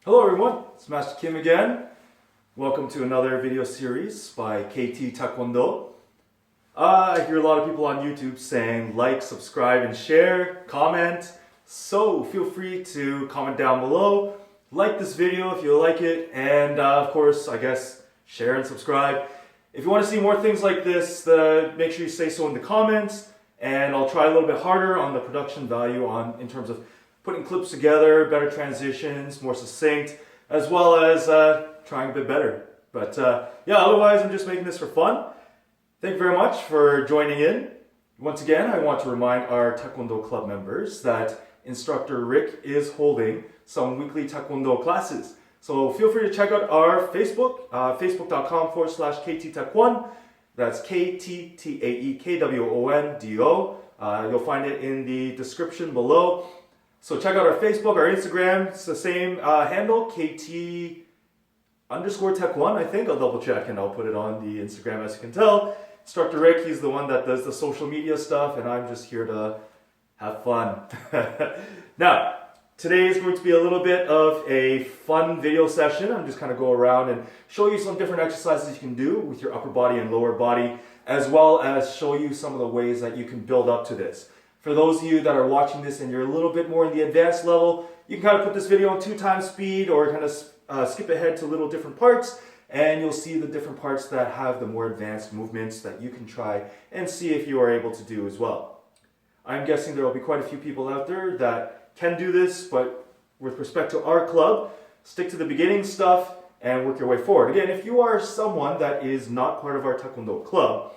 Hello everyone, it's Master Kim again. Welcome to another video series by KT Tae Kwon Do. I hear a lot of people on YouTube saying like, subscribe, and share, comment. So feel free to comment down below, like this video if you like it, and of course, I guess, share and subscribe. If you want to see more things like this, make sure you say so in the comments, and I'll try a little bit harder on the production value in terms of putting clips together, better transitions, more succinct, as well as trying a bit better. But yeah, otherwise I'm just making this for fun. Thank you very much for joining in. Once again, I want to remind our Taekwondo Club members that instructor Rick is holding some weekly Taekwondo classes. So feel free to check out our Facebook, facebook.com/KT Tae Kwon. That's KTTAEKWONDO. You'll find it in the description below. So check out our Facebook, our Instagram. It's the same handle, KT_Tae Kwon, I think. I'll double check and I'll put it on the Instagram. As you can tell, Instructor Rick, he's the one that does the social media stuff, and I'm just here to have fun. Now, today is going to be a little bit of a fun video session. I'm just kind of go around and show you some different exercises you can do with your upper body and lower body, as well as show you some of the ways that you can build up to this. For those of you that are watching this and you're a little bit more in the advanced level, you can kind of put this video on 2x speed or kind of skip ahead to little different parts, and you'll see the different parts that have the more advanced movements that you can try and see if you are able to do as well. I'm guessing there will be quite a few people out there that can do this, but with respect to our club, stick to the beginning stuff and work your way forward. Again, if you are someone that is not part of our Taekwondo club,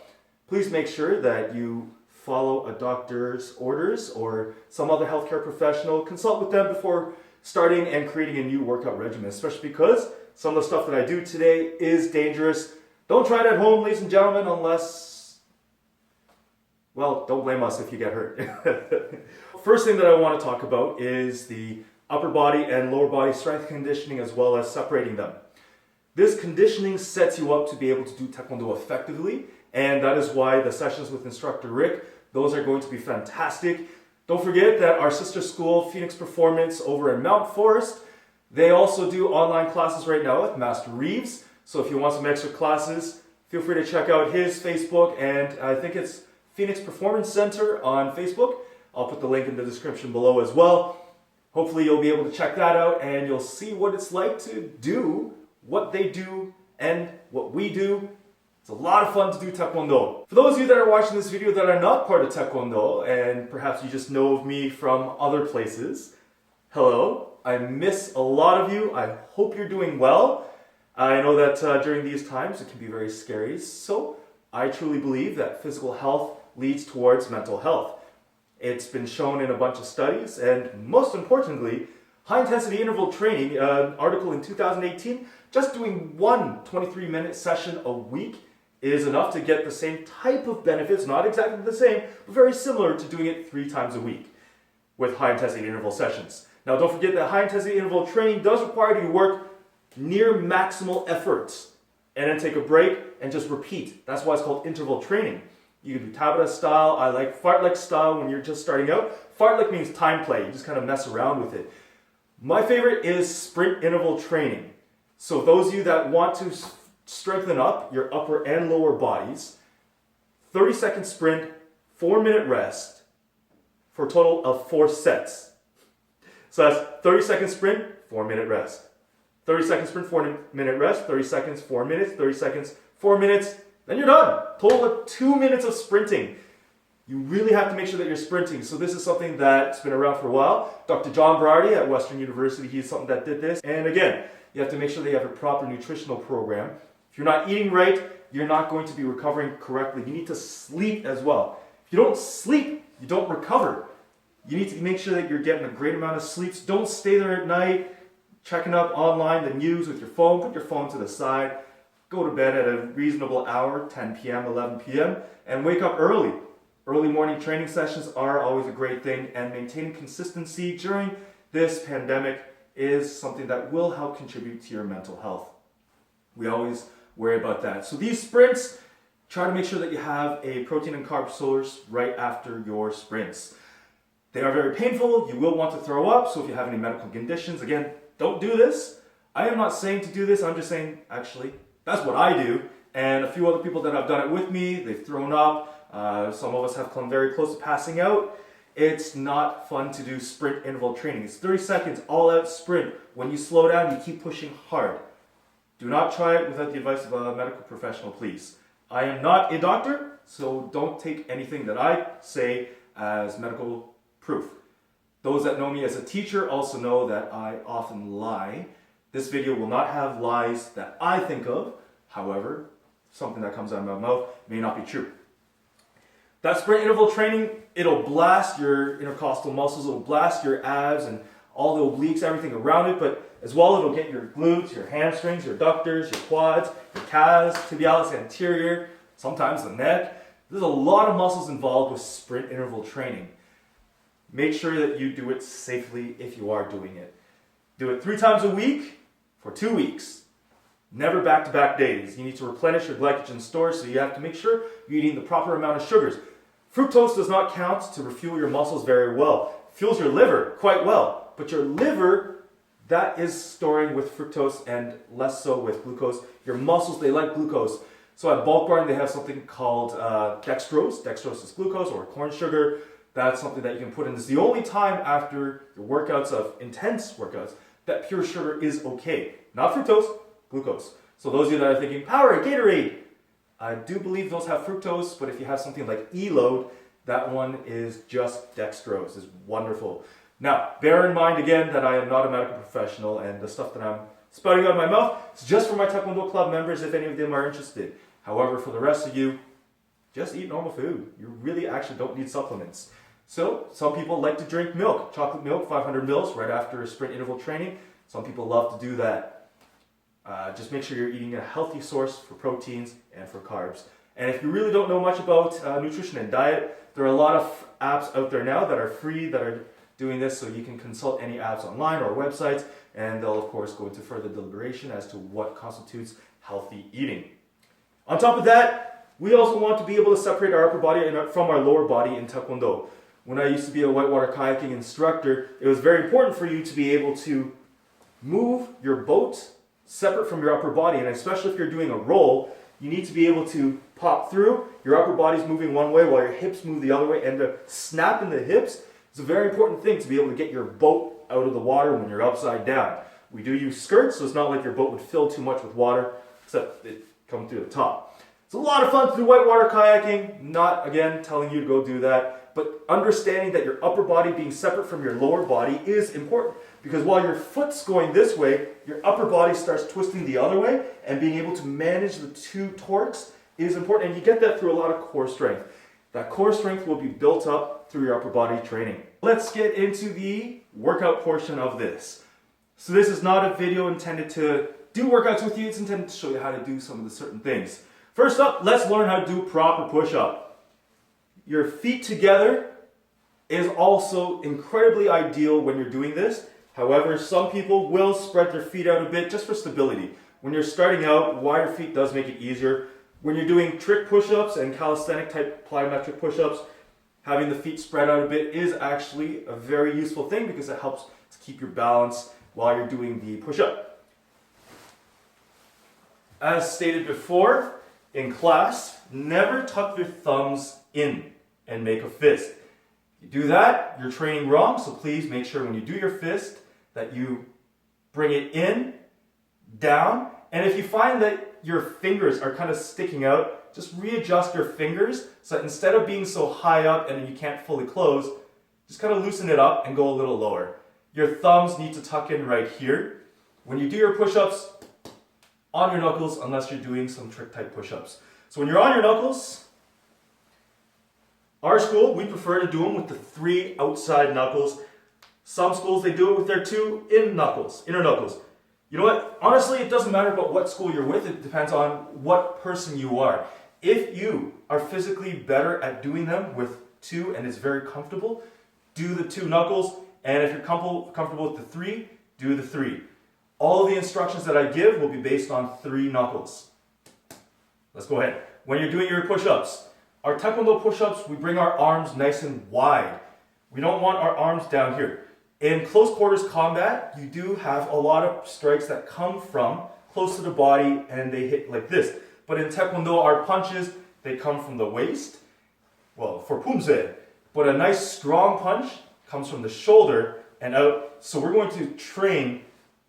please make sure that you follow a doctor's orders or some other healthcare professional. Consult with them before starting and creating a new workout regimen, especially because some of the stuff that I do today is dangerous. Don't try it at home, ladies and gentlemen, unless, well, don't blame us if you get hurt. First thing that I want to talk about is the upper body and lower body strength conditioning, as well as separating them. This conditioning sets you up to be able to do Taekwondo effectively, and that is why the sessions with instructor Rick, those are going to be fantastic. Don't forget that our sister school, Phoenix Performance, over in Mount Forest, they also do online classes right now with Master Reeves. So if you want some extra classes, feel free to check out his Facebook, and I think it's Phoenix Performance Center on Facebook. I'll put the link in the description below as well. Hopefully you'll be able to check that out and you'll see what it's like to do what they do and what we do. It's a lot of fun to do Taekwondo. For those of you that are watching this video that are not part of Taekwondo, and perhaps you just know of me from other places, hello, I miss a lot of you. I hope you're doing well. I know that during these times it can be very scary, so I truly believe that physical health leads towards mental health. It's been shown in a bunch of studies, and most importantly, high-intensity interval training, an article in 2018, just doing one 23-minute session a week is enough to get the same type of benefits, not exactly the same, but very similar to doing it 3 times a week with high-intensity interval sessions. Now, don't forget that high-intensity interval training does require you to work near maximal efforts and then take a break and just repeat. That's why it's called interval training. You can do Tabata style. I like fartlek style when you're just starting out. Fartlek means time play. You just kind of mess around with it. My favorite is sprint interval training. So those of you that want to strengthen up your upper and lower bodies, 30-second sprint, 4-minute rest for a total of 4 sets. So that's 30-second sprint, 4-minute rest. 30-second sprint, 4-minute rest, 30 seconds, 4 minutes, 30 seconds, 4 minutes, then you're done. Total of 2 minutes of sprinting. You really have to make sure that you're sprinting. So this is something that's been around for a while. Dr. John Berardi at Western University, he's something that did this. And again, you have to make sure that you have a proper nutritional program. If you're not eating right, you're not going to be recovering correctly. You need to sleep as well. If you don't sleep, you don't recover. You need to make sure that you're getting a great amount of sleep. So don't stay there at night, checking up online, the news with your phone. Put your phone to the side. Go to bed at a reasonable hour, 10 p.m., 11 p.m., and wake up early. Early morning training sessions are always a great thing, and maintaining consistency during this pandemic is something that will help contribute to your mental health. We always worry about that. So these sprints, try to make sure that you have a protein and carb source right after your sprints. They are very painful. You will want to throw up. So if you have any medical conditions, again, don't do this. I am not saying to do this, I'm just saying, actually, that's what I do. And a few other people that have done it with me, they've thrown up. Some of us have come very close to passing out. It's not fun to do sprint interval training. It's 30 seconds, all out sprint. When you slow down, you keep pushing hard. Do not try it without the advice of a medical professional, please. I am not a doctor, so don't take anything that I say as medical proof. Those that know me as a teacher also know that I often lie. This video will not have lies that I think of. However, something that comes out of my mouth may not be true. That sprint interval training, it'll blast your intercostal muscles, it'll blast your abs and all the obliques, everything around it, but as well it'll get your glutes, your hamstrings, your adductors, your quads, your calves, tibialis anterior, sometimes the neck. There's a lot of muscles involved with sprint interval training. Make sure that you do it safely if you are doing it. Do it 3 times a week for 2 weeks. Never back-to-back days. You need to replenish your glycogen stores, so you have to make sure you're eating the proper amount of sugars. Fructose does not count to refuel your muscles very well. It fuels your liver quite well, but your liver, that is storing with fructose and less so with glucose. Your muscles, they like glucose. So at Bulk Barn, they have something called dextrose. Dextrose is glucose or corn sugar. That's something that you can put in. It's the only time after your workouts of intense workouts that pure sugar is okay. Not fructose, glucose. So those of you that are thinking, Powerade, Gatorade, I do believe those have fructose, but if you have something like E-Load, that one is just dextrose. It's wonderful. Now, bear in mind again that I am not a medical professional, and the stuff that I'm spouting out of my mouth is just for my Taekwondo Club members if any of them are interested. However, for the rest of you, just eat normal food. You really actually don't need supplements. So, some people like to drink milk, chocolate milk, 500 mils right after a sprint interval training. Some people love to do that. Just make sure you're eating a healthy source for proteins and for carbs. And if you really don't know much about nutrition and diet, there are a lot of apps out there now that are free that are doing this, so you can consult any apps online or websites, and they'll of course go into further deliberation as to what constitutes healthy eating. On top of that, we also want to be able to separate our upper body from our lower body in Taekwondo. When I used to be a whitewater kayaking instructor, it was very important for you to be able to move your boat separate from your upper body, and especially if you're doing a roll, you need to be able to pop through. Your upper body's moving one way while your hips move the other way, and to snap in the hips is a very important thing to be able to get your boat out of the water when you're upside down. We do use skirts, so it's not like your boat would fill too much with water, except it comes through the top. It's a lot of fun to do whitewater kayaking. Not, again, telling you to go do that, but understanding that your upper body being separate from your lower body is important. Because while your foot's going this way, your upper body starts twisting the other way, and being able to manage the two torques is important. And you get that through a lot of core strength. That core strength will be built up through your upper body training. Let's get into the workout portion of this. So this is not a video intended to do workouts with you. It's intended to show you how to do some of the certain things. First up, let's learn how to do proper push-up. Your feet together is also incredibly ideal when you're doing this. However, some people will spread their feet out a bit just for stability. When you're starting out, wider feet does make it easier. When you're doing trick push-ups and calisthenic type plyometric push-ups, having the feet spread out a bit is actually a very useful thing because it helps to keep your balance while you're doing the push-up. As stated before, in class, never tuck your thumbs in and make a fist. If you do that, you're training wrong, so please make sure when you do your fist that you bring it in, down, and if you find that your fingers are kind of sticking out, just readjust your fingers so that instead of being so high up and you can't fully close, just kind of loosen it up and go a little lower. Your thumbs need to tuck in right here. When you do your push-ups, on your knuckles, unless you're doing some trick type push-ups. So when you're on your knuckles, our school, we prefer to do them with the 3 outside knuckles. Some schools, they do it with their 2 inner knuckles. You know what? Honestly, it doesn't matter about what school you're with. It depends on what person you are. If you are physically better at doing them with 2 and it's very comfortable, do the 2 knuckles. And if you're comfortable with the 3, do the 3. All of the instructions that I give will be based on 3 knuckles. Let's go ahead. When you're doing your push-ups, our Taekwondo push-ups, we bring our arms nice and wide. We don't want our arms down here. In close quarters combat, you do have a lot of strikes that come from close to the body and they hit like this. But in Taekwondo, our punches, they come from the waist, well, for Pumse. But a nice strong punch comes from the shoulder and out. So we're going to train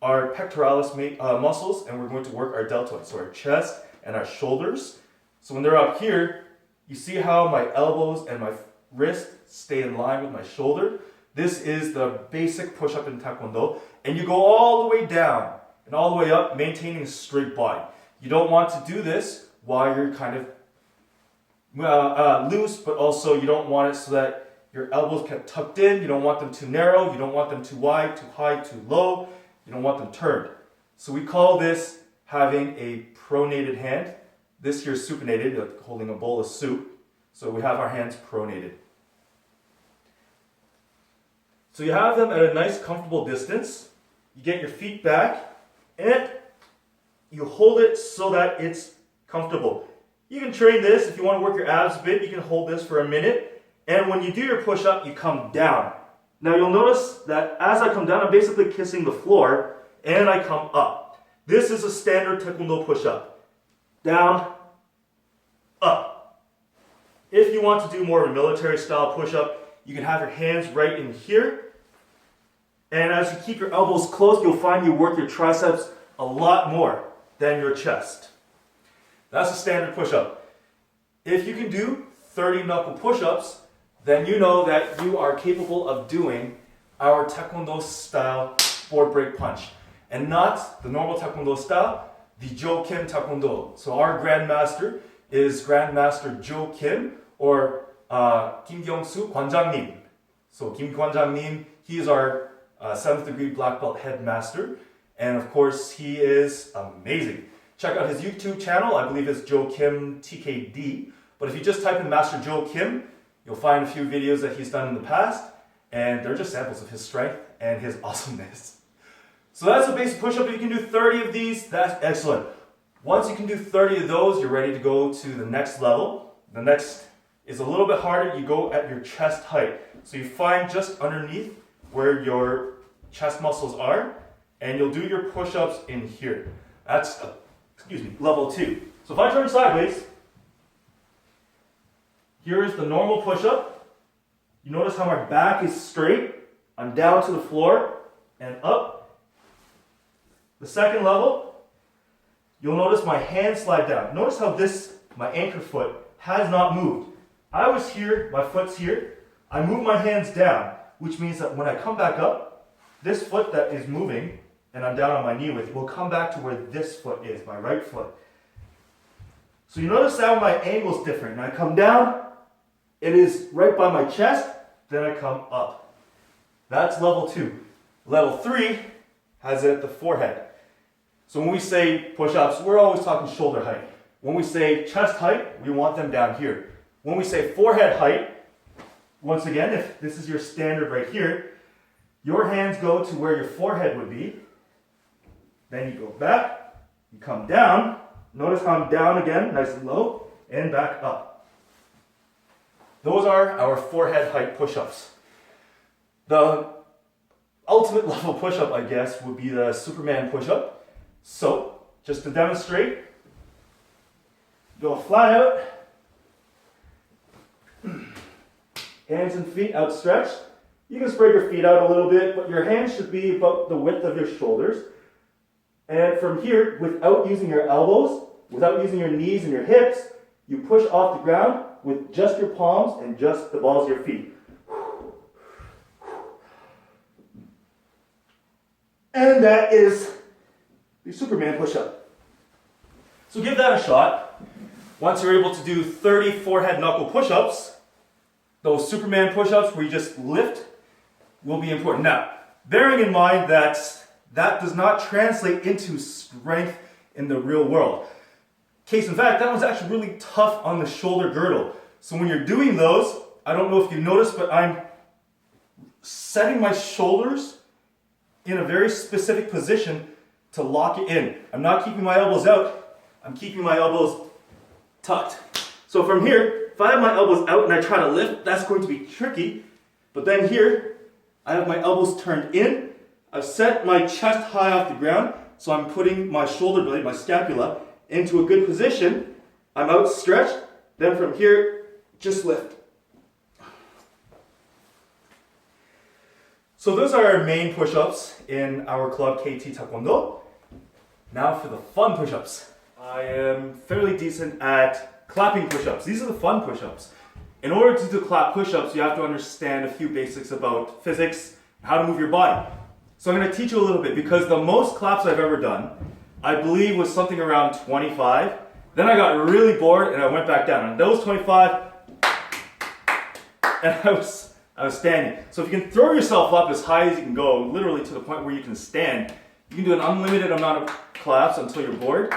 our pectoralis muscles and we're going to work our deltoids, so our chest and our shoulders. So when they're up here, you see how my elbows and my wrist stay in line with my shoulder? This is the basic push-up in Taekwondo. And you go all the way down and all the way up, maintaining a straight body. You don't want to do this while you're kind of loose, but also you don't want it so that your elbows get tucked in. You don't want them too narrow. You don't want them too wide, too high, too low. You don't want them turned. So we call this having a pronated hand. This here is supinated, like holding a bowl of soup. So we have our hands pronated. So you have them at a nice comfortable distance. You get your feet back and you hold it so that it's comfortable. You can train this if you want to work your abs a bit. You can hold this for a minute. And when you do your push-up, you come down. Now you'll notice that as I come down, I'm basically kissing the floor and I come up. This is a standard Taekwondo push-up. Down, up. If you want to do more of a military style push-up, you can have your hands right in here. And as you keep your elbows closed, you'll find you work your triceps a lot more than your chest. That's a standard push-up. If you can do 30 knuckle push-ups, then you know that you are capable of doing our Taekwondo style board break punch. And not the normal Taekwondo style, the Jo Kim Taekwondo. So our Grandmaster is Grandmaster Jo Kim, or Kim Kyung-soo Kwanjangnim. So Kim Kwanjangnim, he is our 7th degree black belt headmaster. And of course, he is amazing. Check out his YouTube channel. I believe it's Jo Kim TKD. But if you just type in Master Jo Kim, you'll find a few videos that he's done in the past. And they're just samples of his strength and his awesomeness. So that's a basic push-up. If you can do 30 of these, that's excellent. Once you can do 30 of those, you're ready to go to the next level. The next is a little bit harder. You go at your chest height. So you find just underneath where your chest muscles are, and you'll do your push-ups in here. That's, level 2. So if I turn sideways, here is the normal push-up. You notice how my back is straight. I'm down to the floor and up. The second level, you'll notice my hands slide down. Notice how my anchor foot, has not moved. I was here, my foot's here. I move my hands down, which means that when I come back up, this foot that is moving, and I'm down on my knee with, will come back to where this foot is, my right foot. So you notice how my angle is different. When I come down, it is right by my chest, then I come up. That's level 2. Level 3 has it at the forehead. So when we say push-ups, we're always talking shoulder height. When we say chest height, we want them down here. When we say forehead height, once again, if this is your standard right here, your hands go to where your forehead would be. Then you go back, you come down. Notice how I'm down again, nice and low, and back up. Those are our forehead height push-ups. The ultimate level push-up, I guess, would be the Superman push-up. So, just to demonstrate, go flat out, hands and feet outstretched. You can spread your feet out a little bit, but your hands should be about the width of your shoulders. And from here, without using your elbows, without using your knees and your hips, you push off the ground with just your palms and just the balls of your feet. And that is the Superman push-up. So give that a shot. Once you're able to do 30 forehead knuckle push-ups, those Superman push-ups where you just lift will be important. Now, bearing in mind that that does not translate into strength in the real world. Case in fact, that was actually really tough on the shoulder girdle. So when you're doing those, I don't know if you noticed, but I'm setting my shoulders in a very specific position to lock it in. I'm not keeping my elbows out, I'm keeping my elbows tucked. So from here, if I have my elbows out and I try to lift, that's going to be tricky. But then here, I have my elbows turned in. I've set my chest high off the ground, so I'm putting my shoulder blade, my scapula, into a good position. I'm outstretched. Then from here, just lift. So those are our main push-ups in our club KT Tae Kwon Do. Now for the fun push-ups. I am fairly decent at clapping push-ups. These are the fun push-ups. In order to do clap push-ups, you have to understand a few basics about physics, how to move your body. So I'm going to teach you a little bit, because the most claps I've ever done, I believe, was something around 25. Then I got really bored and I went back down. And those 25, and I was standing. So if you can throw yourself up as high as you can go, literally to the point where you can stand, you can do an unlimited amount of claps until you're bored.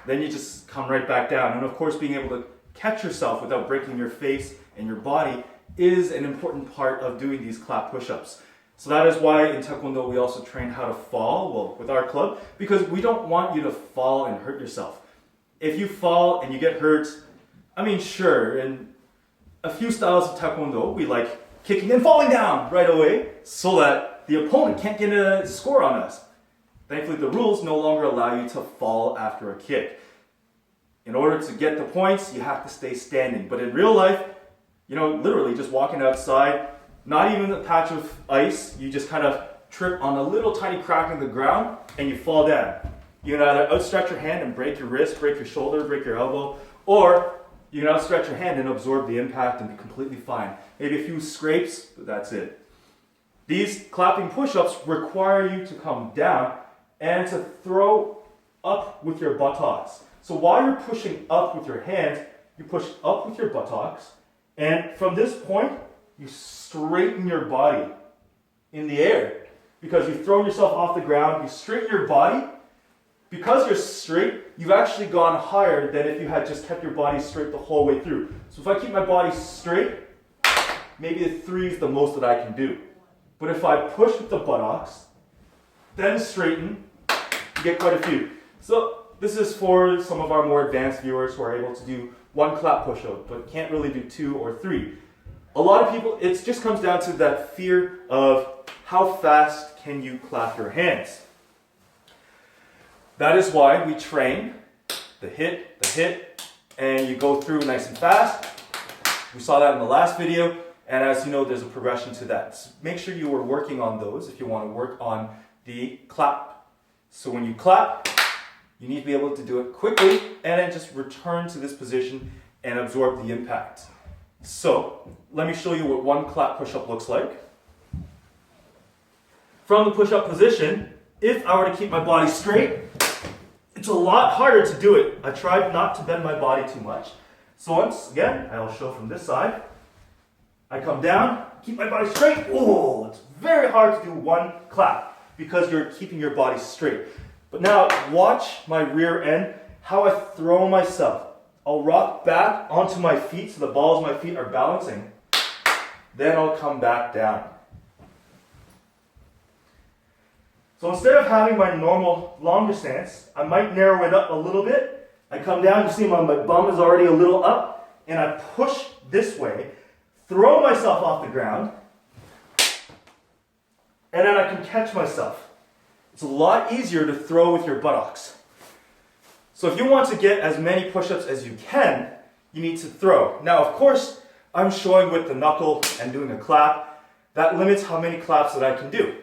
Then you just come right back down. And of course, being able to catch yourself without breaking your face and your body is an important part of doing these clap push-ups. So that is why in Taekwondo we also train how to fall, well, with our club, because we don't want you to fall and hurt yourself. If you fall and you get hurt, I mean, sure, in a few styles of Taekwondo, we like kicking and falling down right away so that the opponent can't get a score on us. Thankfully, the rules no longer allow you to fall after a kick. In order to get the points, you have to stay standing. But in real life, you know, literally just walking outside, not even a patch of ice, you just kind of trip on a little tiny crack in the ground and you fall down. You can either outstretch your hand and break your wrist, break your shoulder, break your elbow, or you can outstretch your hand and absorb the impact and be completely fine. Maybe a few scrapes, but that's it. These clapping push-ups require you to come down and to throw up with your buttocks. So while you're pushing up with your hands, you push up with your buttocks, and from this point, you straighten your body in the air. Because you've thrown yourself off the ground, you straighten your body. Because you're straight, you've actually gone higher than if you had just kept your body straight the whole way through. So if I keep my body straight, maybe a 3 is the most that I can do. But if I push with the buttocks, then straighten, you get quite a few. So this is for some of our more advanced viewers who are able to do 1 clap push-up, but can't really do 2 or 3. A lot of people, it just comes down to that fear of how fast can you clap your hands. That is why we train the hit, and you go through nice and fast. We saw that in the last video, and as you know, there's a progression to that. So make sure you are working on those if you want to work on the clap. So when you clap, you need to be able to do it quickly, and then just return to this position and absorb the impact. So let me show you what 1 clap push-up looks like. From the push-up position, if I were to keep my body straight, it's a lot harder to do it. I tried not to bend my body too much. So once again, I'll show from this side. I come down, keep my body straight. Oh, it's very hard to do 1 clap because you're keeping your body straight. But now watch my rear end, how I throw myself. I'll rock back onto my feet so the balls of my feet are balancing. Then I'll come back down. So instead of having my normal longer stance, I might narrow it up a little bit. I come down, you see my bum is already a little up, and I push this way, throw myself off the ground, and then I can catch myself. It's a lot easier to throw with your buttocks. So if you want to get as many push-ups as you can, you need to throw. Now, of course, I'm showing with the knuckle and doing a clap. That limits how many claps that I can do.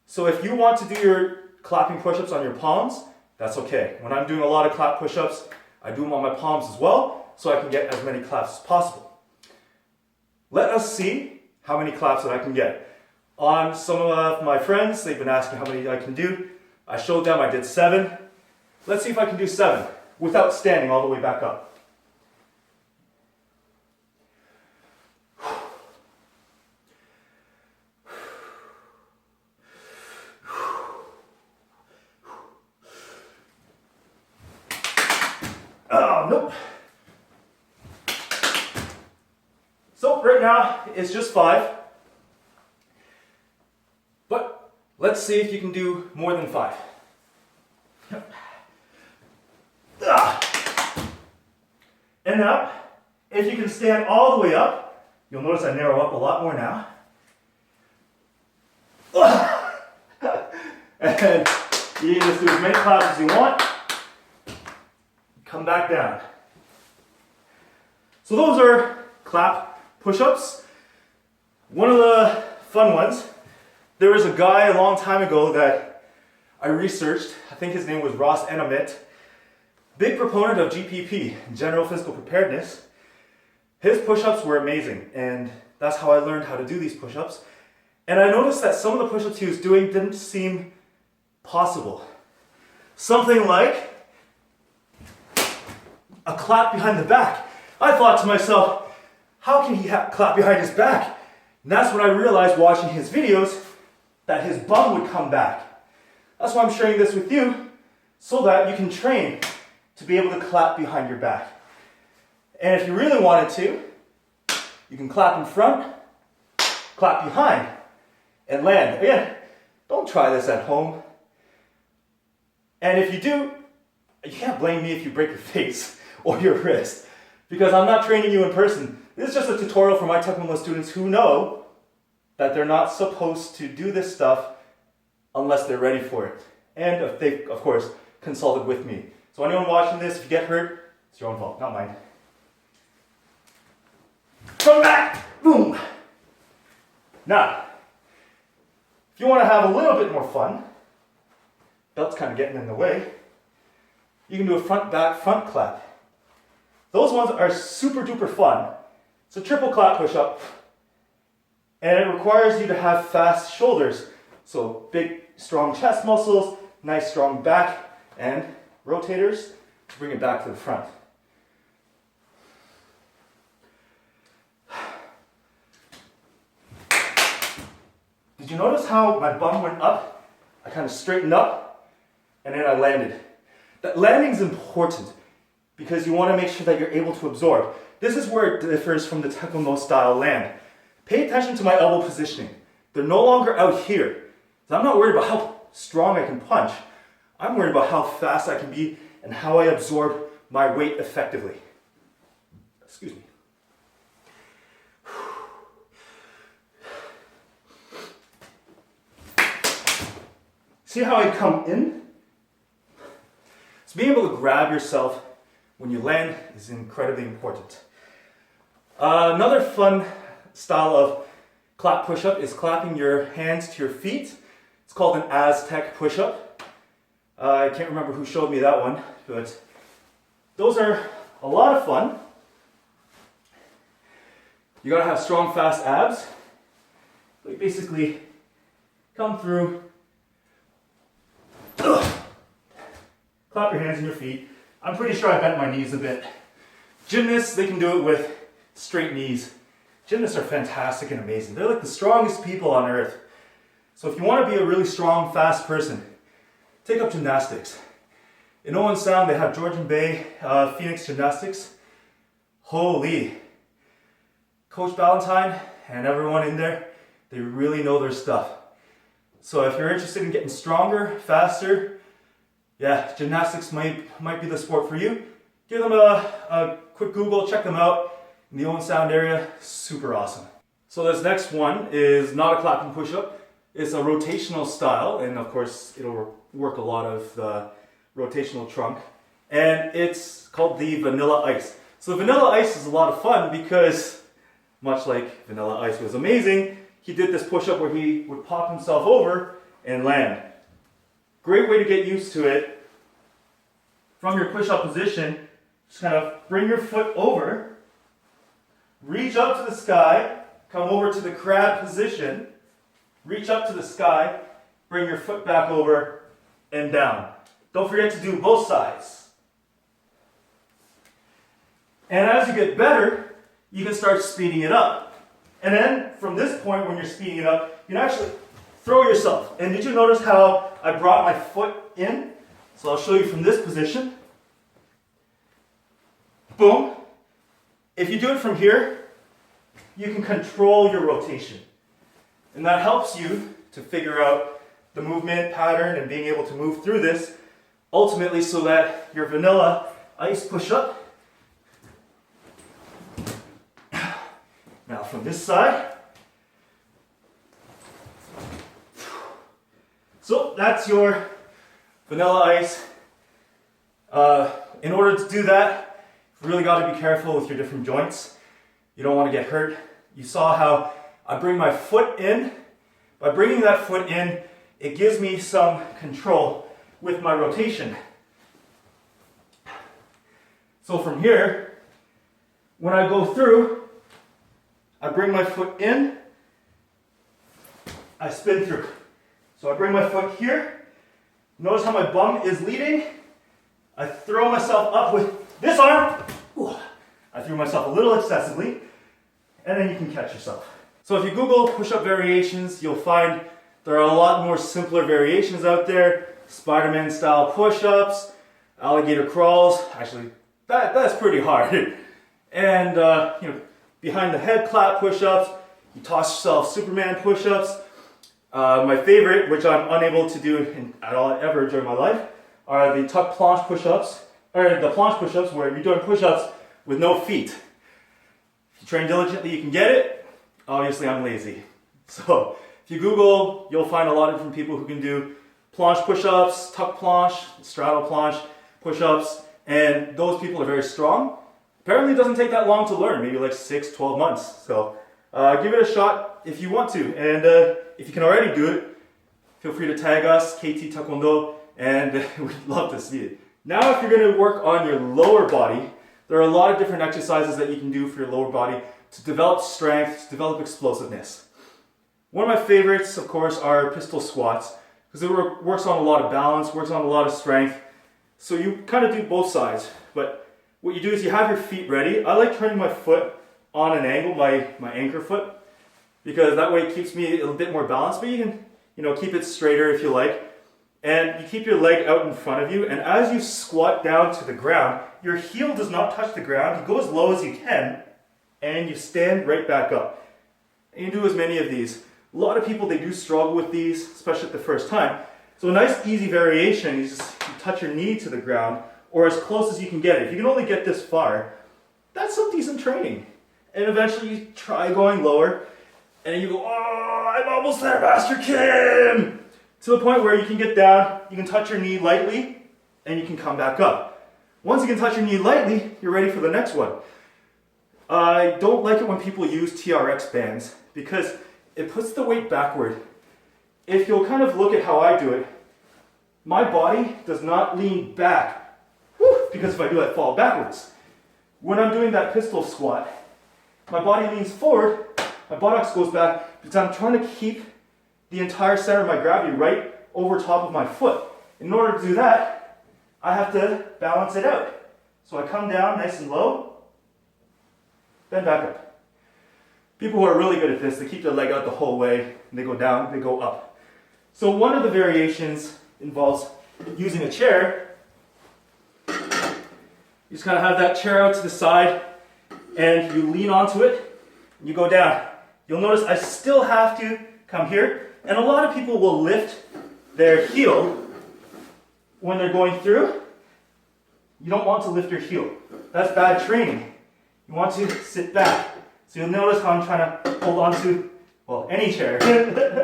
So if you want to do your clapping push-ups on your palms, that's okay. When I'm doing a lot of clap push-ups, I do them on my palms as well, so I can get as many claps as possible. Let us see how many claps that I can get. On some of my friends, they've been asking how many I can do. I showed them I did 7. Let's see if I can do 7 without standing all the way back up. Oh, nope. So right now it's just 5. But let's see if you can do more than 5. And now, if you can stand all the way up, you'll notice I narrow up a lot more now. And you can just do as many claps as you want. Come back down. So those are clap push-ups. One of the fun ones, there was a guy a long time ago that I researched. I think his name was Ross Enamit. Big proponent of GPP, General Physical Preparedness. His push-ups were amazing, and that's how I learned how to do these push-ups. And I noticed that some of the push-ups he was doing didn't seem possible. Something like a clap behind the back. I thought to myself, how can he clap behind his back? And that's when I realized watching his videos that his bum would come back. That's why I'm sharing this with you, so that you can train to be able to clap behind your back. And if you really wanted to, you can clap in front, clap behind, and land. Again, don't try this at home. And if you do, you can't blame me if you break your face or your wrist, because I'm not training you in person. This is just a tutorial for my Taekwondo students who know that they're not supposed to do this stuff unless they're ready for it. And if they, of course, consulted with me. So anyone watching this, if you get hurt, it's your own fault, not mine. Come back, boom. Now, if you want to have a little bit more fun, belt's kind of getting in the way, you can do a front back front clap. Those ones are super duper fun. It's a triple clap push up, and it requires you to have fast shoulders. So big strong chest muscles, nice strong back, and rotators to bring it back to the front. Did you notice how my bum went up? I kind of straightened up and then I landed. That landing is important because you want to make sure that you're able to absorb. This is where it differs from the Taekwondo style land. Pay attention to my elbow positioning. They're no longer out here. So I'm not worried about how strong I can punch. I'm worried about how fast I can be and how I absorb my weight effectively. Excuse me. See how I come in? So being able to grab yourself when you land is incredibly important. Another fun style of clap push-up is clapping your hands to your feet. It's called an Aztec push-up. I can't remember who showed me that one, but those are a lot of fun. You gotta have strong, fast abs. So you basically come through, clap your hands and your feet. I'm pretty sure I bent my knees a bit. Gymnasts, they can do it with straight knees. Gymnasts are fantastic and amazing. They're like the strongest people on earth. So if you want to be a really strong, fast person, take up gymnastics. In Owen Sound, they have Georgian Bay, Phoenix Gymnastics. Holy. Coach Valentine and everyone in there, they really know their stuff. So if you're interested in getting stronger, faster, yeah, gymnastics might be the sport for you. Give them a quick Google, check them out. In the Owen Sound area, super awesome. So this next one is not a clapping push-up. It's a rotational style, and of course it'll work a lot of the rotational trunk. And it's called the Vanilla Ice. So the Vanilla Ice is a lot of fun because, much like Vanilla Ice was amazing, he did this push-up where he would pop himself over and land. Great way to get used to it. From your push-up position, just kind of bring your foot over, reach up to the sky, come over to the crab position, reach up to the sky, bring your foot back over and down. Don't forget to do both sides. And as you get better, you can start speeding it up. And then from this point when you're speeding it up, you can actually throw yourself. And did you notice how I brought my foot in? So I'll show you from this position. Boom. If you do it from here, you can control your rotation. And that helps you to figure out the movement pattern and being able to move through this, ultimately so that your Vanilla Ice push-up. Now from this side, So that's your vanilla ice. In order to do that, you've really got to be careful with your different joints. You don't want to get hurt. You saw how I bring my foot in. By bringing that foot in, it gives me some control with my rotation. So from here, when I go through, I bring my foot in, I spin through. So I bring my foot here. Notice how my bum is leading. I throw myself up with this arm. Ooh, I threw myself a little excessively, and then you can catch yourself. So if you Google push-up variations, you'll find there are a lot more simpler variations out there. Spider-Man style push-ups, alligator crawls. Actually, that's pretty hard. And behind the head clap push-ups, you toss yourself Superman push-ups. My favorite, which I'm unable to do at all ever during my life, are the tuck planche push-ups, or the planche push-ups where you're doing push-ups with no feet. If you train diligently, you can get it. Obviously, I'm lazy. So if you Google, you'll find a lot of different people who can do planche push-ups, tuck planche, straddle planche push-ups, and those people are very strong. Apparently, it doesn't take that long to learn, maybe like 6-12 months. So give it a shot if you want to. And if you can already do it, feel free to tag us, KT Tae Kwon Do, and we'd love to see it. Now, if you're going to work on your lower body, there are a lot of different exercises that you can do for your lower body to develop strength, to develop explosiveness. One of my favorites, of course, are pistol squats, because it works on a lot of balance, works on a lot of strength. So you kind of do both sides, but what you do is you have your feet ready. I like turning my foot on an angle, my anchor foot, because that way it keeps me a bit more balanced, but you can keep it straighter if you like. And you keep your leg out in front of you, and as you squat down to the ground, your heel does not touch the ground. You go as low as you can, and you stand right back up. And you do as many of these. A lot of people, they do struggle with these, especially at the first time. So a nice easy variation is just you touch your knee to the ground, or as close as you can get it. If you can only get this far, that's some decent training. And eventually you try going lower, and you go, oh, I'm almost there, Master Kim! To the point where you can get down, you can touch your knee lightly, and you can come back up. Once you can touch your knee lightly, you're ready for the next one. I don't like it when people use TRX bands, because it puts the weight backward. If you'll kind of look at how I do it, my body does not lean back, because if I do, I fall backwards. When I'm doing that pistol squat, my body leans forward, my buttocks goes back, because I'm trying to keep the entire center of my gravity right over top of my foot. In order to do that, I have to balance it out. So I come down nice and low, then back up. People who are really good at this, they keep their leg out the whole way, and they go down, they go up. So one of the variations involves using a chair. You just kind of have that chair out to the side, and you lean onto it, and you go down. You'll notice I still have to come here, and a lot of people will lift their heel when they're going through. You don't want to lift your heel. That's bad training. You want to sit back. So you'll notice how I'm trying to hold on to, well, any chair. And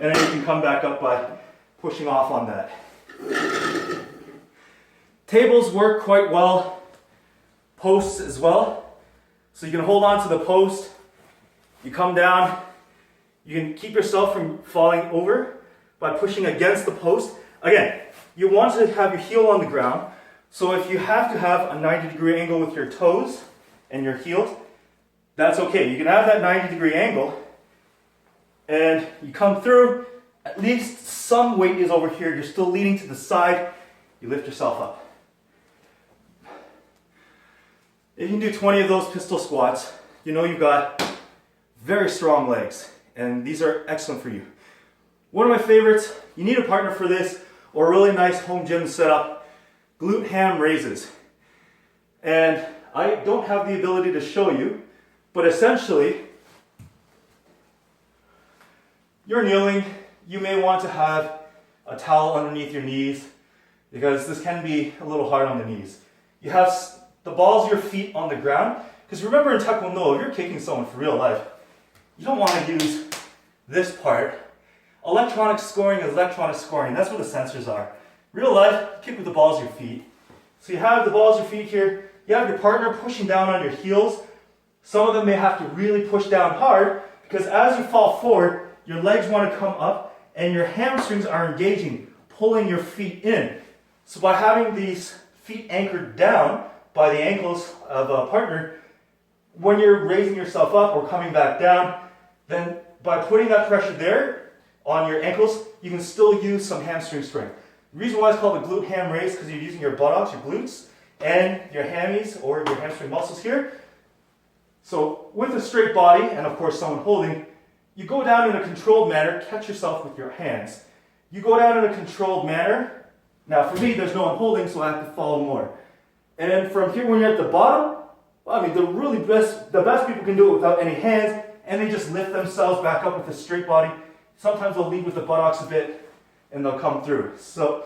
then you can come back up by pushing off on that. Tables work quite well. Posts as well. So you can hold on to the post. You come down. You can keep yourself from falling over by pushing against the post. Again, you want to have your heel on the ground. So if you have to have a 90-degree angle with your toes and your heels, that's okay. You can have that 90-degree angle, and you come through, at least some weight is over here. You're still leaning to the side. You lift yourself up. If you can do 20 of those pistol squats, you know you've got very strong legs, and these are excellent for you. One of my favorites, you need a partner for this, or a really nice home gym setup, glute ham raises. And I don't have the ability to show you, but essentially, you're kneeling. You may want to have a towel underneath your knees, because this can be a little hard on the knees. You have the balls of your feet on the ground, because remember in Taekwondo, if you're kicking someone for real life, you don't want to use this part Electronic scoring is electronic scoring. That's what the sensors are. Real life, you kick with the balls of your feet. So you have the balls of your feet here. You have your partner pushing down on your heels. Some of them may have to really push down hard because as you fall forward, your legs want to come up and your hamstrings are engaging, pulling your feet in. So by having these feet anchored down by the ankles of a partner, when you're raising yourself up or coming back down, then by putting that pressure there on your ankles, you can still use some hamstring strength. The reason why it's called a glute ham raise is because you're using your buttocks, your glutes, and your hammies or your hamstring muscles here. So with a straight body, and of course someone holding, you go down in a controlled manner, catch yourself with your hands. You go down in a controlled manner. Now for me, there's no one holding, so I have to follow more. And then from here, when you're at the bottom, well, I mean, the best people can do it without any hands, and they just lift themselves back up with a straight body. Sometimes they'll lead with the buttocks a bit, and they'll come through. So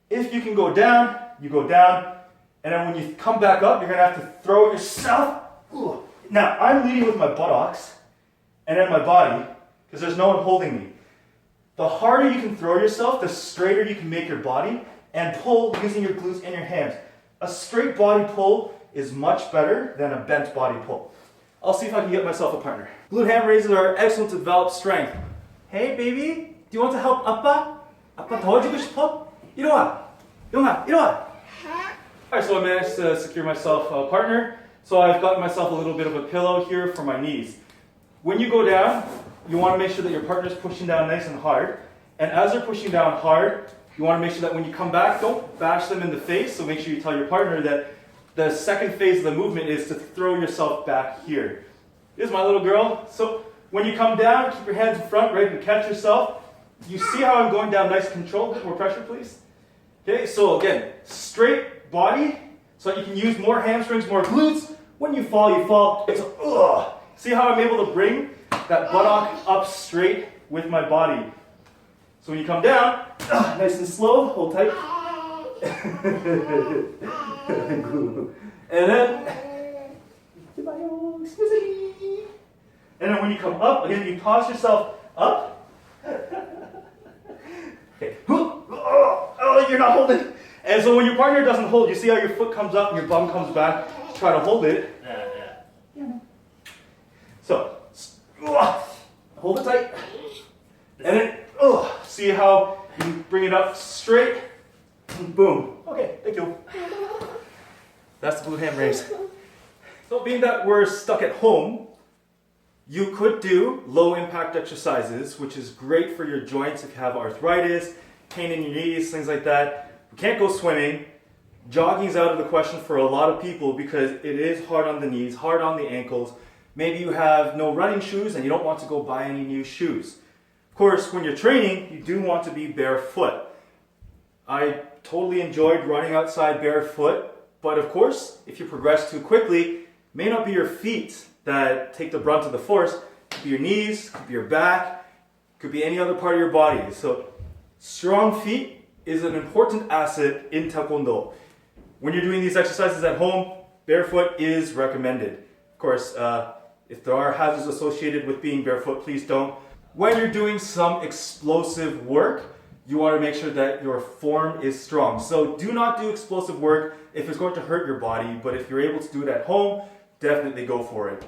if you can go down, you go down, and then when you come back up, you're gonna have to throw yourself. Ooh. Now, I'm leading with my buttocks, and then my body, because there's no one holding me. The harder you can throw yourself, the straighter you can make your body, and pull using your glutes and your hands. A straight body pull is much better than a bent body pull. I'll see if I can get myself a partner. Glute ham raises are excellent to develop strength. Hey baby, do you want to help 아빠? 아빠 도와주고 싶어? 이리 와. 용아, 이리 와. Alright, so I managed to secure myself a partner. So I've got myself a little bit of a pillow here for my knees. When you go down, you want to make sure that your partner's pushing down nice and hard. And as they're pushing down hard, you want to make sure that when you come back, don't bash them in the face. So make sure you tell your partner that the second phase of the movement is to throw yourself back here. This is my little girl. So when you come down, keep your hands in front, ready to catch yourself. You see how I'm going down nice and controlled? A bit more pressure, please. Okay, so again, straight body, so that you can use more hamstrings, more glutes. When you fall, you fall. It's See how I'm able to bring that buttock up straight with my body. So when you come down, nice and slow, hold tight. And then, and then when you come up, again, you toss yourself up. Okay. Oh, you're not holding. And so when your partner doesn't hold, you see how your foot comes up and your bum comes back. Try to hold it. So, hold it tight. And then, see how you bring it up straight. Boom. Okay, thank you. That's the glute ham raise. So being that we're stuck at home, you could do low impact exercises, which is great for your joints if you have arthritis, pain in your knees, things like that. We can't go swimming. Jogging is out of the question for a lot of people because it is hard on the knees, hard on the ankles. Maybe you have no running shoes and you don't want to go buy any new shoes. Of course, when you're training, you do want to be barefoot. I totally enjoyed running outside barefoot, but of course, if you progress too quickly, it may not be your feet that take the brunt of the force. It could be your knees, could be your back, could be any other part of your body. So strong feet is an important asset in Taekwondo. When you're doing these exercises at home, barefoot is recommended. Of course, if there are hazards associated with being barefoot, please don't. When you're doing some explosive work, you want to make sure that your form is strong. So do not do explosive work if it's going to hurt your body, but if you're able to do it at home, definitely go for it.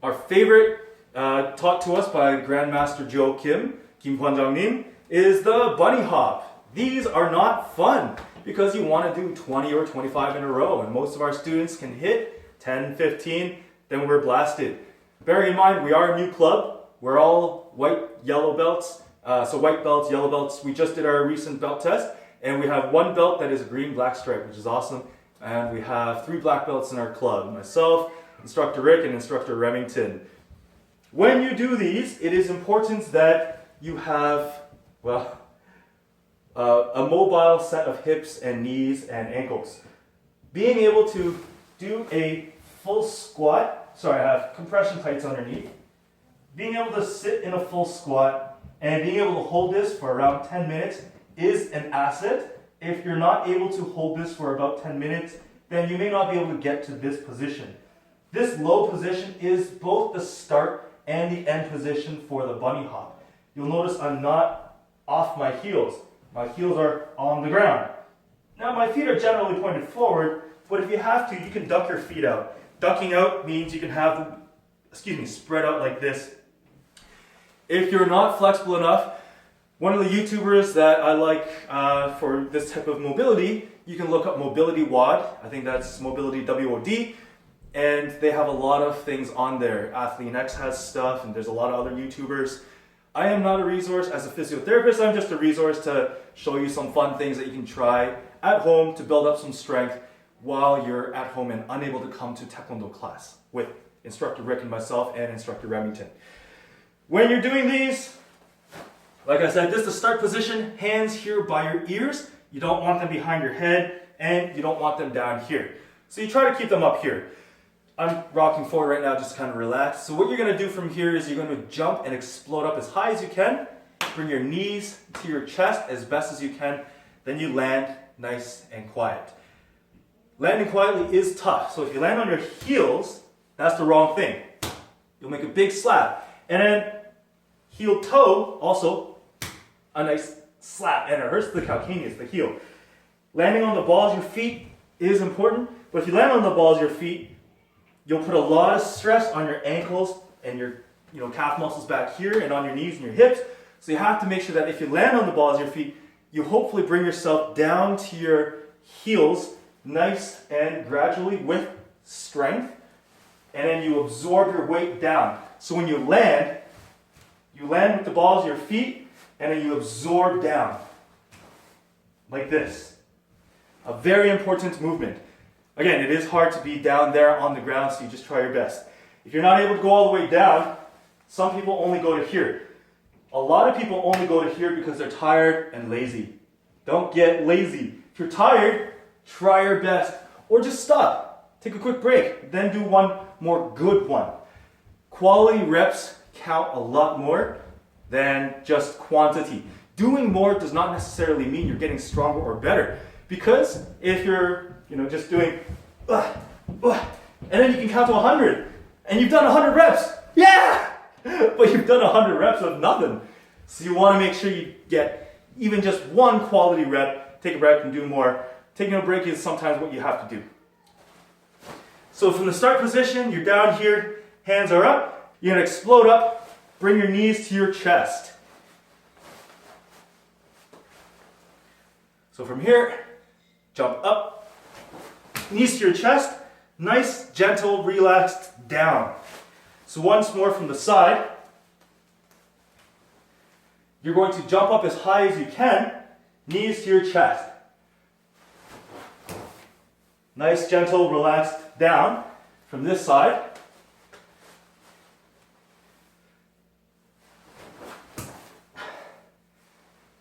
Our favorite, taught to us by Grandmaster Joe Kim Kwon-jang-nim, is the bunny hop. These are not fun because you want to do 20 or 25 in a row, and most of our students can hit 10, 15, then we're blasted. Bearing in mind, we are a new club. We're all white, yellow belts. So white belts, yellow belts. We just did our recent belt test, and we have one belt that is a green black stripe, which is awesome. And we have 3 black belts in our club. Myself, Instructor Rick, and Instructor Remington. When you do these, it is important that you have, well, a mobile set of hips and knees and ankles. Being able to do a full squat, sorry, I have compression tights underneath. Being able to sit in a full squat and being able to hold this for around 10 minutes is an asset. If you're not able to hold this for about 10 minutes, then you may not be able to get to this position. This low position is both the start and the end position for the bunny hop. you'll notice I'm not off my heels. My heels are on the ground. Now my feet are generally pointed forward, but if you have to, you can duck your feet out. Ducking out means you can have them, spread out like this. If you're not flexible enough, one of the YouTubers that I like for this type of mobility, you can look up Mobility WOD. I think that's Mobility WOD. And they have a lot of things on there. artist-ness has stuff, and there's a lot of other YouTubers. I am not a resource as a physiotherapist. I'm just a resource to show you some fun things that you can try at home to build up some strength while you're at home and unable to come to Taekwondo class with instructor Rick and myself and instructor Remington. When you're doing these, like I said, this is the start position, hands here by your ears. You don't want them behind your head, and you don't want them down here. So you try to keep them up here. I'm rocking forward right now, just kind of relax. So what you're going to do from here is you're going to jump and explode up as high as you can. Bring your knees to your chest as best as you can. Then you land nice and quiet. Landing quietly is tough. So if you land on your heels, that's the wrong thing. You'll make a big slap. And then heel toe, also a nice slap. And it hurts the calcaneus, the heel. Landing on the balls of your feet is important. But if you land on the balls of your feet, you'll put a lot of stress on your ankles and your calf muscles back here and on your knees and your hips. So you have to make sure that if you land on the balls of your feet, you hopefully bring yourself down to your heels nice and gradually with strength. And then you absorb your weight down. So when you land with the balls of your feet and then you absorb down like this. A very important movement. Again, it is hard to be down there on the ground, so you just try your best. If you're not able to go all the way down, some people only go to here. A lot of people only go to here because they're tired and lazy. Don't get lazy. If you're tired, try your best. Or just stop. Take a quick break. Then do one more good one. Quality reps count a lot more than just quantity. Doing more does not necessarily mean you're getting stronger or better. Because if you're just doing, and then you can count to 100, and you've done 100 reps. Yeah! But you've done 100 reps of nothing. So you want to make sure you get even just one quality rep, take a break and do more. Taking a break is sometimes what you have to do. So from the start position, you're down here, hands are up, you're going to explode up, bring your knees to your chest. So from here, jump up, knees to your chest, nice, gentle, relaxed down. So once more from the side, you're going to jump up as high as you can, knees to your chest. Nice, gentle, relaxed down from this side.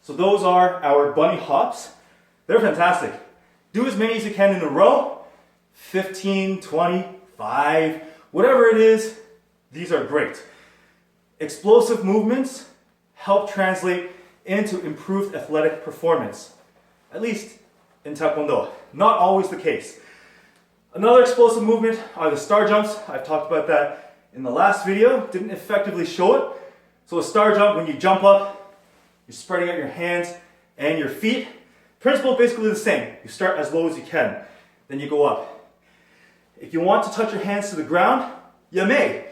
So those are our bunny hops. They're fantastic. Do as many as you can in a row, 15, 20, 5, whatever it is, these are great. Explosive movements help translate into improved athletic performance, at least in Taekwondo. Not always the case. Another explosive movement are the star jumps. I've talked about that in the last video, didn't effectively show it. So a star jump, when you jump up, you're spreading out your hands and your feet. Principle is basically the same. You start as low as you can, then you go up. If you want to touch your hands to the ground, you may.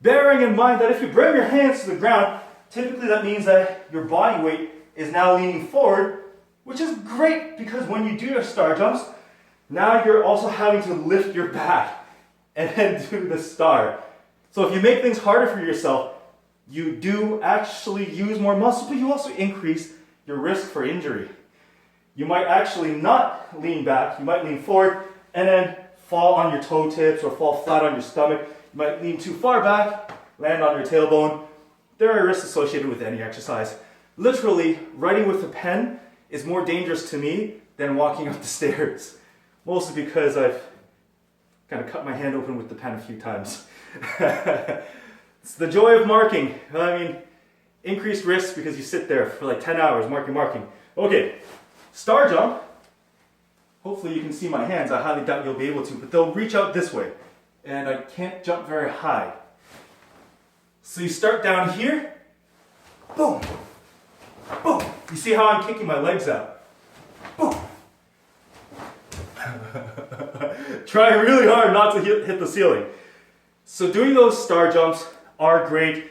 Bearing in mind that if you bring your hands to the ground, typically that means that your body weight is now leaning forward, which is great because when you do your star jumps, now you're also having to lift your back and then do the star. So if you make things harder for yourself, you do actually use more muscle, but you also increase your risk for injury. You might actually not lean back, you might lean forward and then fall on your toe tips or fall flat on your stomach. You might lean too far back, land on your tailbone. There are risks associated with any exercise. Literally, writing with a pen is more dangerous to me than walking up the stairs. Mostly because I've kind of cut my hand open with the pen a few times. It's the joy of marking. I mean, increased risk because you sit there for like 10 hours marking. Okay, star jump. Hopefully you can see my hands. I highly doubt you'll be able to, but they'll reach out this way. And I can't jump very high. So you start down here, boom, boom. You see how I'm kicking my legs out? Boom. Try really hard not to hit the ceiling. So doing those star jumps are great.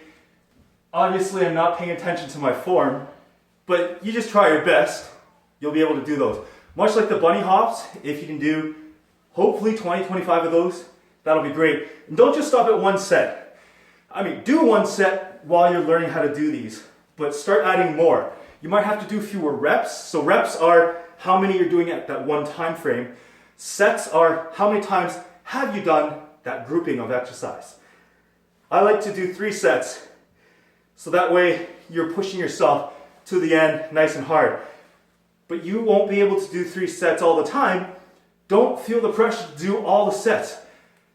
Obviously, I'm not paying attention to my form, but you just try your best. You'll be able to do those. Much like the bunny hops, if you can do hopefully 20, 25 of those, that'll be great. And don't just stop at one set. I mean, do one set while you're learning how to do these, but start adding more. You might have to do fewer reps. So reps are how many you're doing at that one time frame. Sets are how many times have you done that grouping of exercise. I like to do 3 sets, so that way you're pushing yourself to the end nice and hard. But you won't be able to do 3 sets all the time. Don't feel the pressure to do all the sets.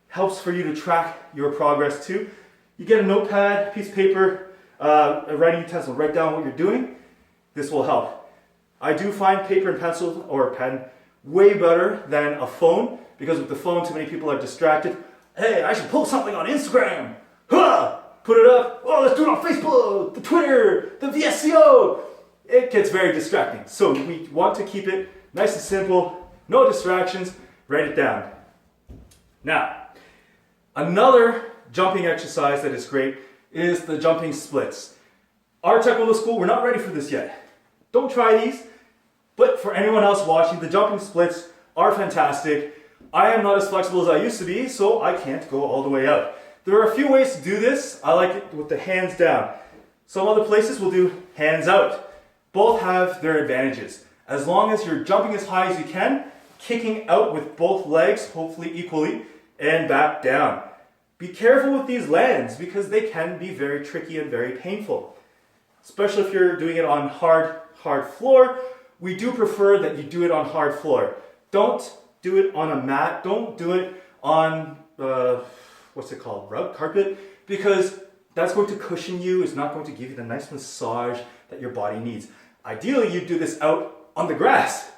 Helps for you to track your progress too. You get a notepad, piece of paper, a writing utensil, write down what you're doing. This will help. I do find paper and pencil or a pen way better than a phone, because with the phone too many people are distracted. Hey, I should post something on Instagram. Huh! Put it up. Oh, let's do it on Facebook, the Twitter, the VSCO. It gets very distracting. So we want to keep it nice and simple, no distractions, write it down. Now, another jumping exercise that is great is the jumping splits. Our Taekwondo school, we're not ready for this yet. Don't try these, but for anyone else watching, the jumping splits are fantastic. I am not as flexible as I used to be, so I can't go all the way out. There are a few ways to do this. I like it with the hands down. Some other places will do hands out. Both have their advantages. As long as you're jumping as high as you can, kicking out with both legs, hopefully equally, and back down. Be careful with these lands because they can be very tricky and very painful. Especially if you're doing it on hard floor. We do prefer that you do it on hard floor. Don't do it on a mat. Don't do it on, rug, carpet, because that's going to cushion you. It's not going to give you the nice massage that your body needs. Ideally, you do this out on the grass.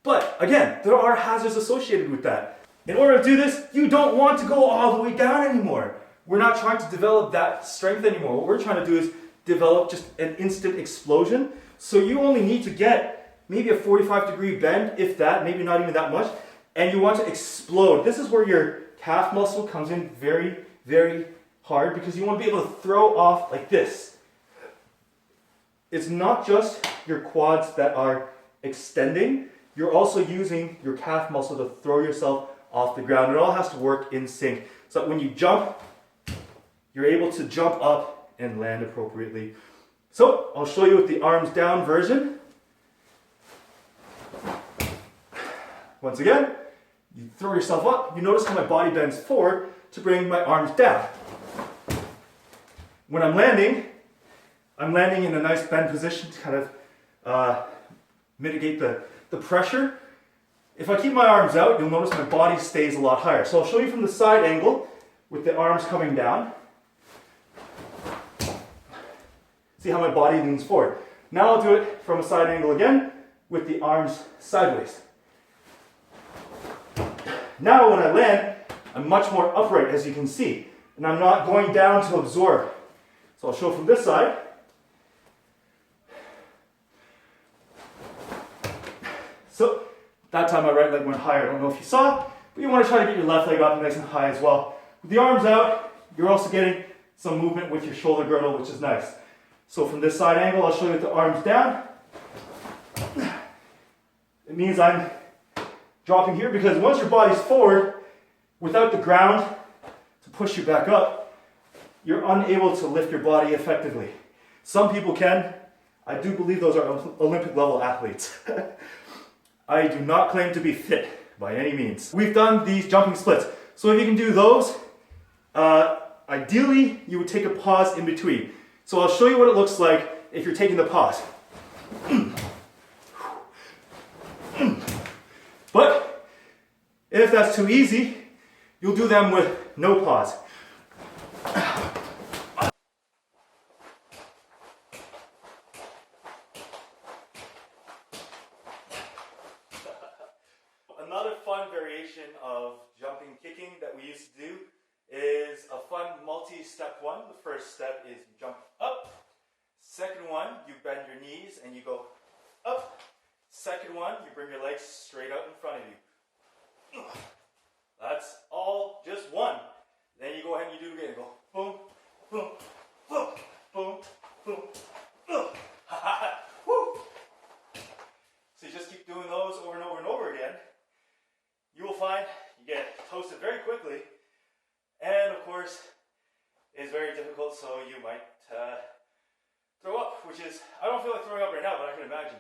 But again, there are hazards associated with that. In order to do this, you don't want to go all the way down anymore. We're not trying to develop that strength anymore. What we're trying to do is develop just an instant explosion. So you only need to get maybe a 45-degree bend, if that, maybe not even that much, and you want to explode. This is where your calf muscle comes in very, very hard, because you want to be able to throw off like this. It's not just your quads that are extending, you're also using your calf muscle to throw yourself off the ground. It all has to work in sync, so that when you jump, you're able to jump up and land appropriately. So I'll show you with the arms down version. Once again, you throw yourself up. You notice how my body bends forward to bring my arms down. When I'm landing in a nice bend position to kind of mitigate the pressure. If I keep my arms out, you'll notice my body stays a lot higher. So I'll show you from the side angle with the arms coming down. See how my body leans forward. Now I'll do it from a side angle again with the arms sideways. Now when I land, I'm much more upright, as you can see, and I'm not going down to absorb. So I'll show from this side. So that time my right leg went higher. I don't know if you saw, but you want to try to get your left leg up nice and high as well. With the arms out, you're also getting some movement with your shoulder girdle, which is nice. So from this side angle, I'll show you with the arms down. It means I'm dropping here, because once your body's forward, without the ground to push you back up, you're unable to lift your body effectively. Some people can. I do believe those are Olympic level athletes. I do not claim to be fit by any means. We've done these jumping splits. So if you can do those, ideally you would take a pause in between. So I'll show you what it looks like if you're taking the pause. But if that's too easy, you'll do them with no pause. Another fun variation of jumping kicking that we used to do is a fun multi-step one. The first step is jump up. Second one, you bend your knees and you go up. Second one, you bring your legs straight out in front of you. That's all, just one. Then you go ahead and you do it again. Go boom, boom, boom, boom, boom, boom. Woo! So you just keep doing those over and over and over again. You will find you get toasted very quickly. And of course, it's very difficult, so you might throw up, which is, I don't feel like throwing up right now, but I can imagine.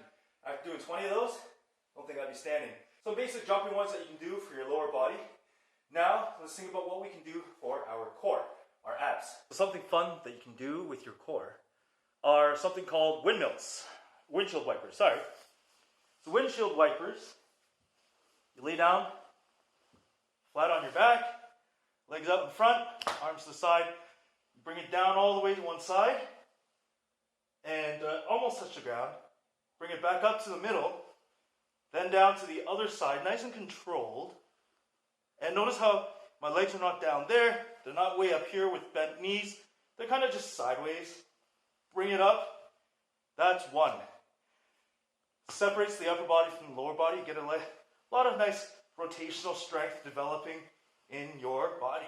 After doing 20 of those, I don't think I'd be standing. So basic jumping ones that you can do for your lower body. Now, let's think about what we can do for our core, our abs. Something fun that you can do with your core are something called windmills. Windshield wipers, sorry. So windshield wipers, you lay down, flat on your back, legs out in front, arms to the side. You bring it down all the way to one side and almost touch the ground. Bring it back up to the middle, then down to the other side, nice and controlled. And notice how my legs are not down there. They're not way up here with bent knees. They're kind of just sideways. Bring it up. That's one. Separates the upper body from the lower body. You get a lot of nice rotational strength developing in your body.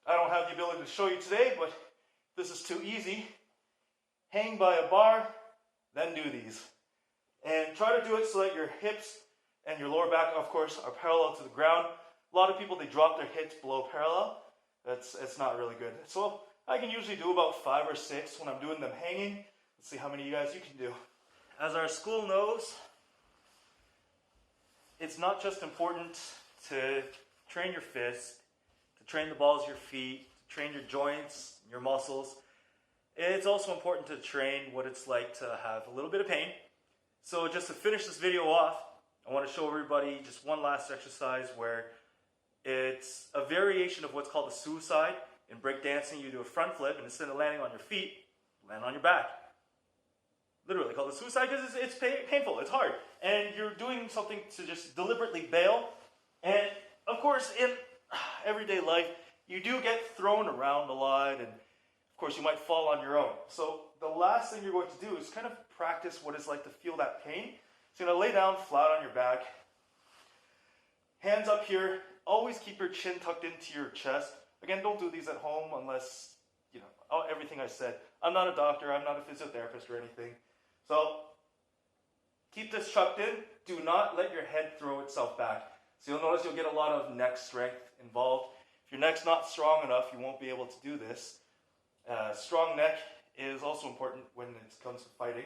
I don't have the ability to show you today, but this is too easy. Hang by a bar, then do these. And try to do it so that your hips and your lower back, of course, are parallel to the ground. A lot of people, they drop their hips below parallel. It's not really good. So I can usually do about 5 or 6 when I'm doing them hanging. Let's see how many of you guys you can do. As our school knows, it's not just important to train your fist, to train the balls of your feet, to train your joints, your muscles. It's also important to train what it's like to have a little bit of pain. So just to finish this video off, I want to show everybody just one last exercise where it's a variation of what's called a suicide. In breakdancing, you do a front flip, and instead of landing on your feet, land on your back. Literally called a suicide because it's painful, it's hard. And you're doing something to just deliberately bail. And of course, in everyday life, you do get thrown around a lot, and of course, you might fall on your own. So the last thing you're going to do is kind of practice what it's like to feel that pain. So you're going to lay down flat on your back. Hands up here. Always keep your chin tucked into your chest. Again, don't do these at home unless, everything I said. I'm not a doctor. I'm not a physiotherapist or anything. So keep this tucked in. Do not let your head throw itself back. So you'll notice you'll get a lot of neck strength involved. If your neck's not strong enough, you won't be able to do this. Strong neck is also important when it comes to fighting.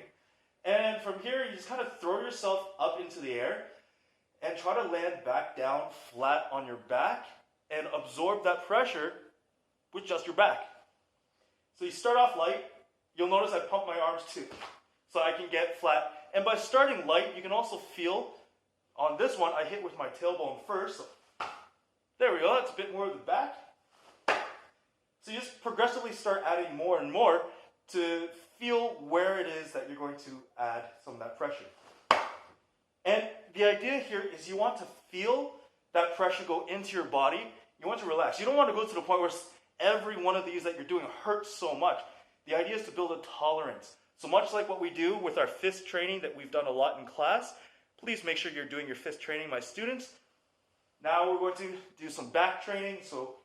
And from here, you just kind of throw yourself up into the air and try to land back down flat on your back and absorb that pressure with just your back. So you start off light. You'll notice I pump my arms too, so I can get flat. And by starting light, you can also feel, on this one, I hit with my tailbone first. So there we go, that's a bit more of the back. So you just progressively start adding more and more to feel where it is that you're going to add some of that pressure. And the idea here is you want to feel that pressure go into your body. You want to relax. You don't want to go to the point where every one of these that you're doing hurts so much. The idea is to build a tolerance. So much like what we do with our fist training that we've done a lot in class, please make sure you're doing your fist training, my students. Now we're going to do some back training. So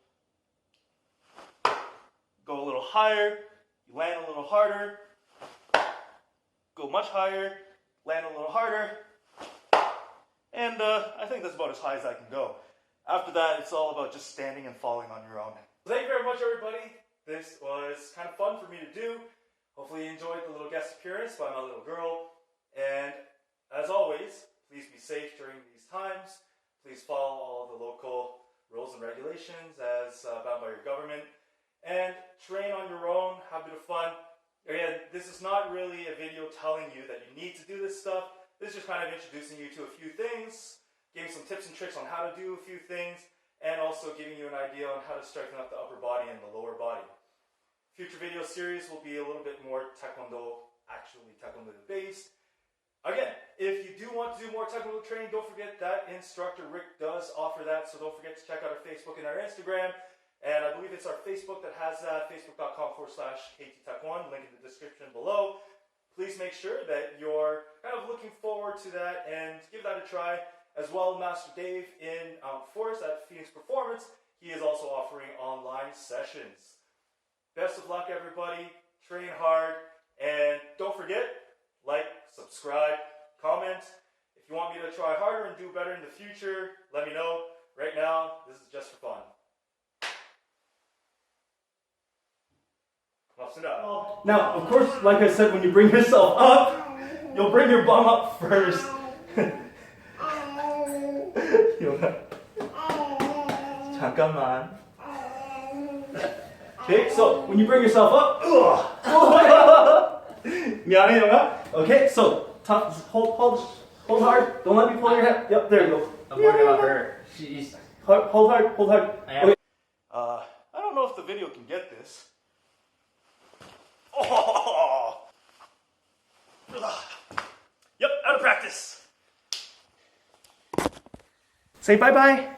go a little higher, you land a little harder, go much higher, land a little harder, and I think that's about as high as I can go. After that, it's all about just standing and falling on your own. Thank you very much, everybody. This was kind of fun for me to do. Hopefully you enjoyed the little guest appearance by my little girl. And as always, please be safe during these times. Please follow all the local rules and regulations as bound by your government. And train on your own, have a bit of fun. Again, this is not really a video telling you that you need to do this stuff. This is just kind of introducing you to a few things, giving some tips and tricks on how to do a few things, and also giving you an idea on how to strengthen up the upper body and the lower body. Future video series will be a little bit more Taekwondo, actually Taekwondo based. Again, if you do want to do more Taekwondo training, don't forget that instructor Rick does offer that, so don't forget to check out our Facebook and our Instagram. And I believe it's our Facebook that has that, facebook.com/KT Tae Kwon, link in the description below. Please make sure that you're kind of looking forward to that and give that a try. As well, Master Dave in Forest at Phoenix Performance, he is also offering online sessions. Best of luck, everybody. Train hard. And don't forget, like, subscribe, comment. If you want me to try harder and do better in the future, let me know. Right now, this is just for fun. Now, of course, like I said, when you bring yourself up, you'll bring your bum up first. 잠깐만. Okay, so when you bring yourself up, 미안해, 영아. Okay, so hold hard. Don't let me pull your head. Yep, there you go. I'm worried about her. She's Hold hard. am. Okay. I don't know if the video can get this. Oh. Yep, out of practice. Say bye-bye.